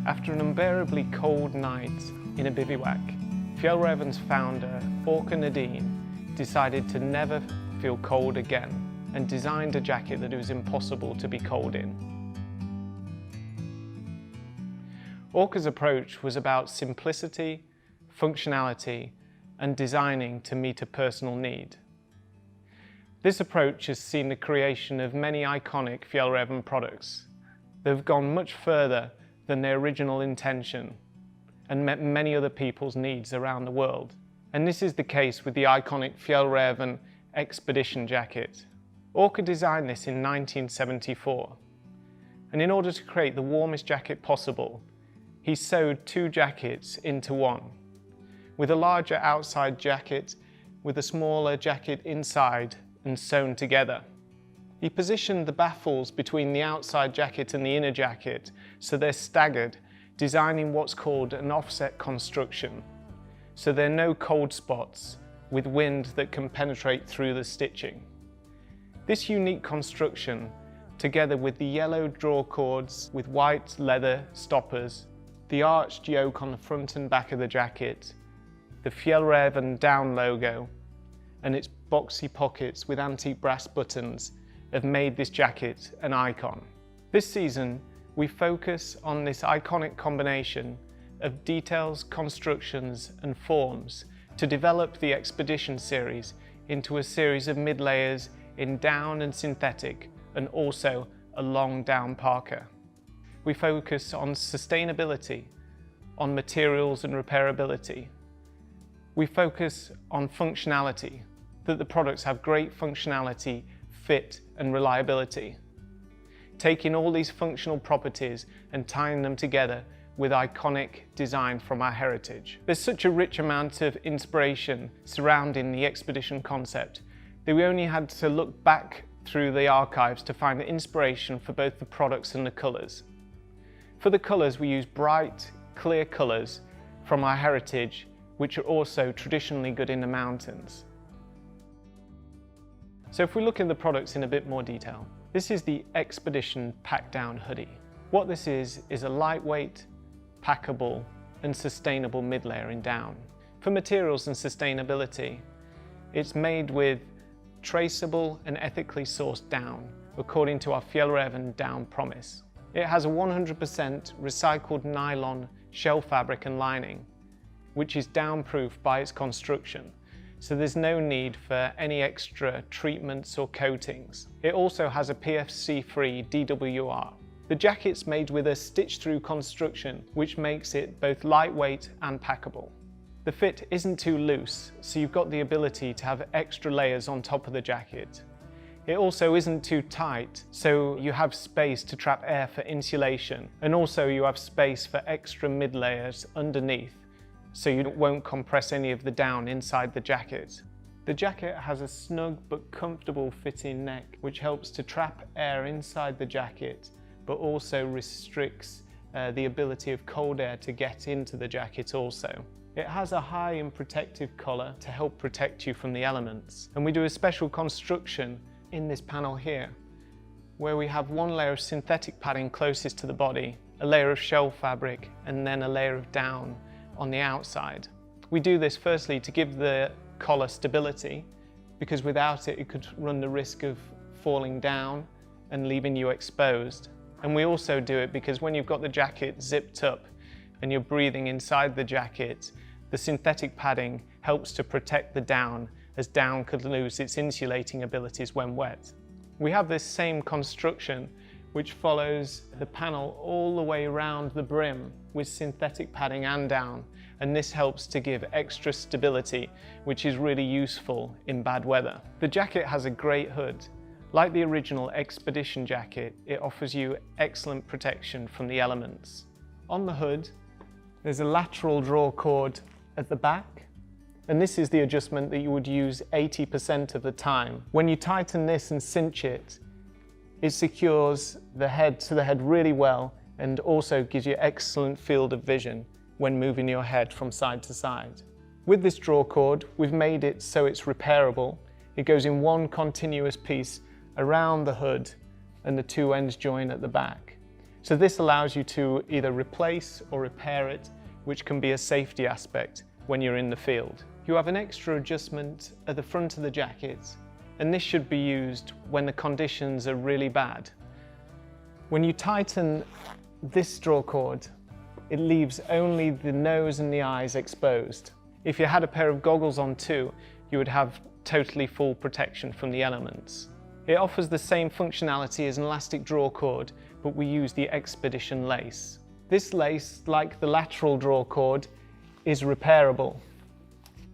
After an unbearably cold night in a bivouac, Fjällräven's founder, Åke Nordin, decided to never feel cold again and designed a jacket that it was impossible to be cold in. Åke's approach was about simplicity, functionality, and designing to meet a personal need. This approach has seen the creation of many iconic Fjällräven products. They've gone much further than their original intention and met many other people's needs around the world. And this is the case with the iconic Fjällräven expedition jacket. Åke designed this in 1974, and in order to create the warmest jacket possible, he sewed two jackets into one, with a larger outside jacket with a smaller jacket inside and sewn together. He positioned the baffles between the outside jacket and the inner jacket so they're staggered, designing what's called an offset construction, so there are no cold spots with wind that can penetrate through the stitching. This unique construction, together with the yellow draw cords with white leather stoppers, the arched yoke on the front and back of the jacket, the Fjällräven down logo, and its boxy pockets with antique brass buttons have made this jacket an icon. This season, we focus on this iconic combination of details, constructions, and forms to develop the Expedition series into a series of mid-layers in down and synthetic, and also a long down parka. We focus on sustainability, on materials and repairability. We focus on functionality, that the products have great functionality, fit and reliability. Taking all these functional properties and tying them together with iconic design from our heritage. There's such a rich amount of inspiration surrounding the expedition concept that we only had to look back through the archives to find the inspiration for both the products and the colours. For the colours, we use bright, clear colours from our heritage, which are also traditionally good in the mountains. So if we look at the products in a bit more detail, this is the Expedition Pack Down Hoodie. What this is a lightweight, packable and sustainable mid-layer in down. For materials and sustainability, it's made with traceable and ethically sourced down, according to our Fjällräven down promise. It has a 100% recycled nylon shell fabric and lining, which is down-proof by its construction, so there's no need for any extra treatments or coatings. It also has a PFC-free DWR. The jacket's made with a stitch-through construction, which makes it both lightweight and packable. The fit isn't too loose, so you've got the ability to have extra layers on top of the jacket. It also isn't too tight, so you have space to trap air for insulation, and also you have space for extra mid-layers underneath, so you won't compress any of the down inside the jacket. The jacket has a snug but comfortable fitting neck, which helps to trap air inside the jacket, but also restricts the ability of cold air to get into the jacket also. It has a high and protective collar to help protect you from the elements. And we do a special construction in this panel here, where we have one layer of synthetic padding closest to the body, a layer of shell fabric, and then a layer of down on the outside. We do this firstly to give the collar stability, because without it, it could run the risk of falling down and leaving you exposed. And we also do it because when you've got the jacket zipped up and you're breathing inside the jacket, the synthetic padding helps to protect the down, as down could lose its insulating abilities when wet. We have this same construction which follows the panel all the way around the brim with synthetic padding and down, and this helps to give extra stability, which is really useful in bad weather. The jacket has a great hood. Like the original Expedition jacket, it offers you excellent protection from the elements. On the hood, there's a lateral draw cord at the back, and this is the adjustment that you would use 80% of the time. When you tighten this and cinch it, it secures the head to the head really well, and also gives you excellent field of vision when moving your head from side to side. With this draw cord, we've made it so it's repairable. It goes in one continuous piece around the hood and the two ends join at the back. So this allows you to either replace or repair it, which can be a safety aspect when you're in the field. You have an extra adjustment at the front of the jacket, and this should be used when the conditions are really bad. When you tighten this straw cord, it leaves only the nose and the eyes exposed. If you had a pair of goggles on too, you would have totally full protection from the elements. It offers the same functionality as an elastic draw cord, but we use the Expedition lace. This lace, like the lateral draw cord, is repairable.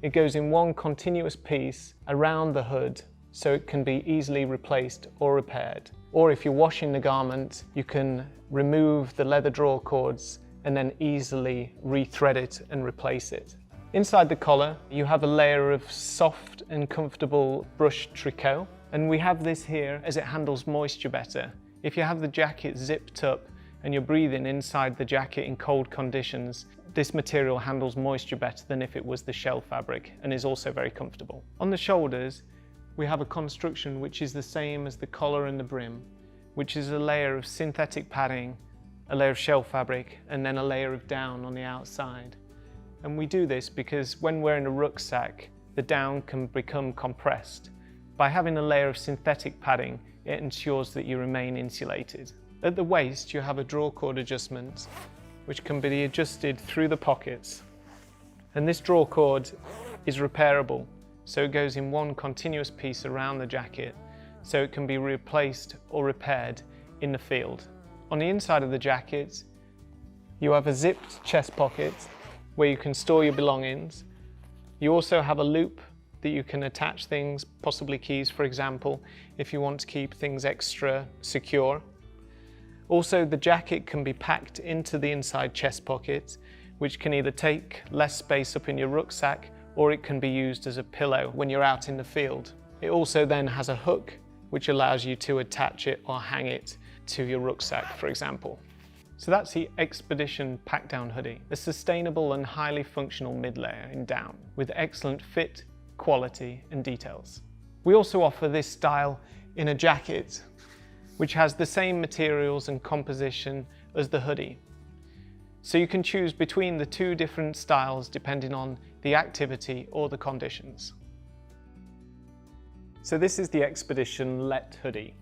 It goes in one continuous piece around the hood, so it can be easily replaced or repaired. Or if you're washing the garment, you can remove the leather draw cords and then easily rethread it and replace it. Inside the collar, you have a layer of soft and comfortable brushed tricot, and we have this here as it handles moisture better. If you have the jacket zipped up and you're breathing inside the jacket in cold conditions, this material handles moisture better than if it was the shell fabric, and is also very comfortable. On the shoulders, we have a construction which is the same as the collar and the brim, which is a layer of synthetic padding, a layer of shell fabric, and then a layer of down on the outside. And we do this because when wearing a rucksack, the down can become compressed. By having a layer of synthetic padding, it ensures that you remain insulated. At the waist, you have a draw cord adjustment, which can be adjusted through the pockets. And this draw cord is repairable, so it goes in one continuous piece around the jacket, so it can be replaced or repaired in the field. On the inside of the jacket, you have a zipped chest pocket where you can store your belongings. You also have a loop that you can attach things, possibly keys for example, if you want to keep things extra secure. Also, the jacket can be packed into the inside chest pocket, which can either take less space up in your rucksack, or it can be used as a pillow when you're out in the field. It also then has a hook, which allows you to attach it or hang it to your rucksack, for example. So that's the Expedition Pack Down Hoodie, a sustainable and highly functional mid-layer in down, with excellent fit, quality and details. We also offer this style in a jacket, which has the same materials and composition as the hoodie. So you can choose between the two different styles depending on the activity or the conditions. So this is the Expedition Lätt hoodie.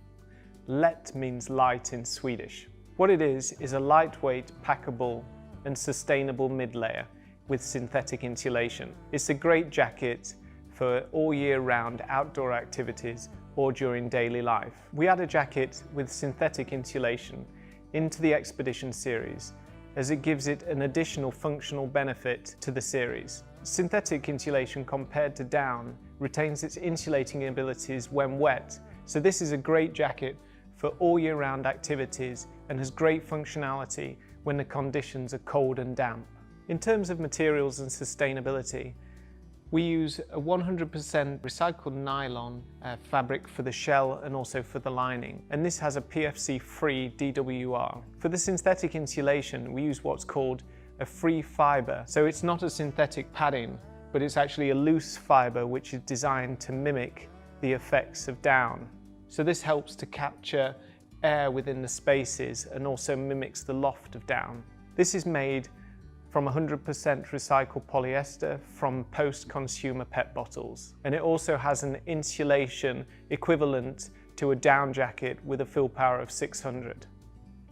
Lätt means light in Swedish. What it is a lightweight, packable and sustainable mid-layer with synthetic insulation. It's a great jacket for all year round outdoor activities or during daily life. We add a jacket with synthetic insulation into the Expedition series as it gives it an additional functional benefit to the series. Synthetic insulation compared to down retains its insulating abilities when wet, so this is a great jacket for all year round activities and has great functionality when the conditions are cold and damp. In terms of materials and sustainability, we use a 100% recycled nylon fabric for the shell and also for the lining, and this has a PFC-free DWR. For the synthetic insulation, we use what's called a free fibre, so it's not a synthetic padding, but it's actually a loose fibre which is designed to mimic the effects of down. So this helps to capture air within the spaces and also mimics the loft of down. This is made from 100% recycled polyester from post-consumer PET bottles. And it also has an insulation equivalent to a down jacket with a fill power of 600.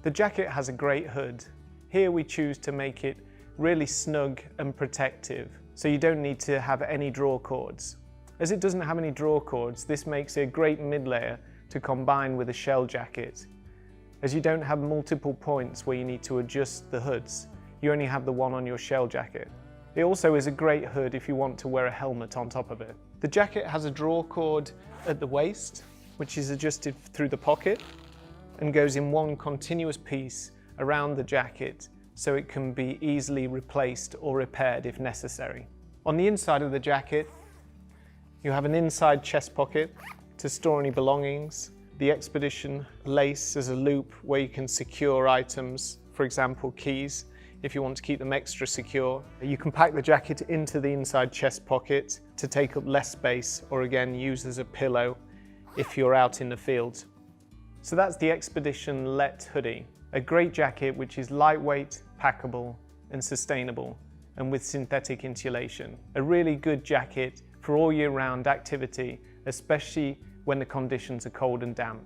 The jacket has a great hood. Here we choose to make it really snug and protective, so you don't need to have any draw cords. As it doesn't have any draw cords, this makes it a great mid-layer to combine with a shell jacket, as you don't have multiple points where you need to adjust the hoods. You only have the one on your shell jacket. It also is a great hood if you want to wear a helmet on top of it. The jacket has a draw cord at the waist, which is adjusted through the pocket and goes in one continuous piece around the jacket, so it can be easily replaced or repaired if necessary. On the inside of the jacket, you have an inside chest pocket to store any belongings. The Expedition lace as a loop where you can secure items, for example keys, if you want to keep them extra secure. You can pack the jacket into the inside chest pocket to take up less space, or again use as a pillow if you're out in the field. So that's the Expedition Lätt hoodie. A great jacket which is lightweight, packable and sustainable, and with synthetic insulation. A really good jacket for all year round activity, especially when the conditions are cold and damp.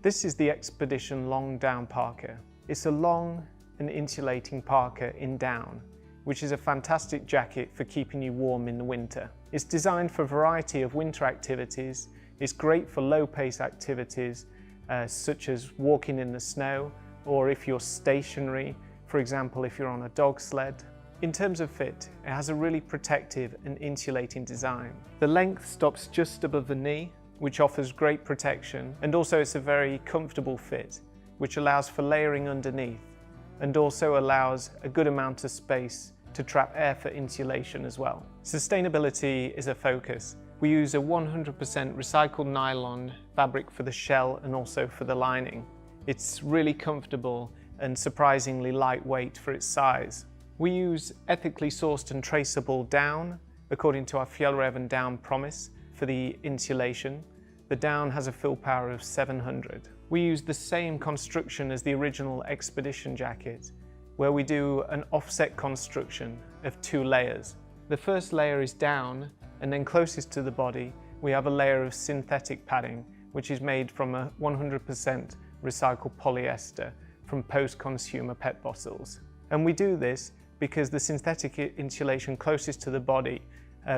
This is the Expedition Long Down Parka. It's a long and insulating parka in down, which is a fantastic jacket for keeping you warm in the winter. It's designed for a variety of winter activities. It's great for low-pace activities, such as walking in the snow, or if you're stationary, for example, if you're on a dog sled. In terms of fit, it has a really protective and insulating design. The length stops just above the knee, which offers great protection, and also it's a very comfortable fit, which allows for layering underneath, and also allows a good amount of space to trap air for insulation as well. Sustainability is a focus. We use a 100% recycled nylon fabric for the shell and also for the lining. It's really comfortable and surprisingly lightweight for its size. We use ethically sourced and traceable down according to our Fjällräven down promise for the insulation. The down has a fill power of 700. We use the same construction as the original Expedition jacket, where we do an offset construction of 2 layers. The first layer is down, and then closest to the body we have a layer of synthetic padding, which is made from a 100% recycled polyester from post-consumer PET bottles. And we do this because the synthetic insulation closest to the body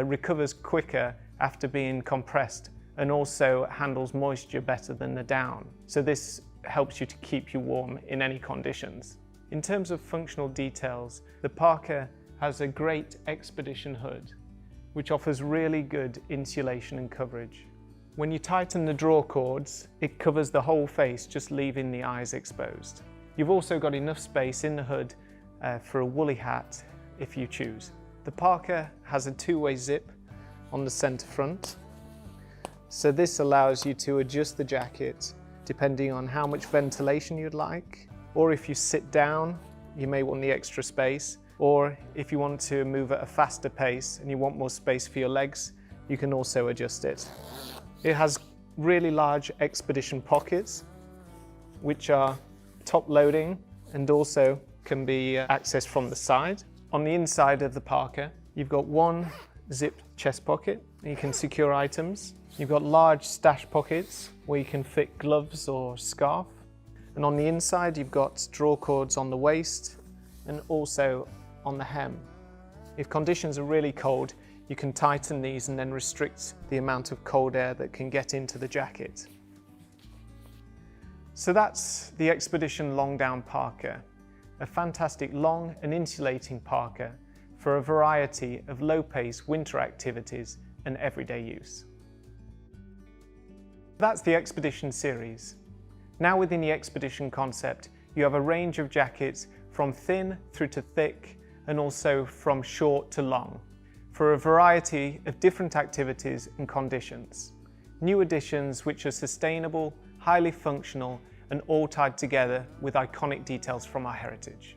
recovers quicker after being compressed and also handles moisture better than the down. So this helps you to keep you warm in any conditions. In terms of functional details, the parka has a great Expedition hood, which offers really good insulation and coverage. When you tighten the draw cords, it covers the whole face, just leaving the eyes exposed. You've also got enough space in the hood for a woolly hat if you choose. The parka has a 2-way zip on the center front, so this allows you to adjust the jacket depending on how much ventilation you'd like, or if you sit down you may want the extra space, or if you want to move at a faster pace and you want more space for your legs, you can also adjust it. It has really large Expedition pockets which are top loading and also can be accessed from the side. On the inside of the parka, you've got 1 zipped chest pocket and you can secure items. You've got large stash pockets where you can fit gloves or scarf. And on the inside, you've got draw cords on the waist and also on the hem. If conditions are really cold, you can tighten these and then restrict the amount of cold air that can get into the jacket. So that's the Expedition Long Down Parka, a fantastic long and insulating parka for a variety of low-pace winter activities and everyday use. That's the Expedition series. Now within the Expedition concept, you have a range of jackets from thin through to thick and also from short to long for a variety of different activities and conditions. New additions which are sustainable, highly functional and all tied together with iconic details from our heritage.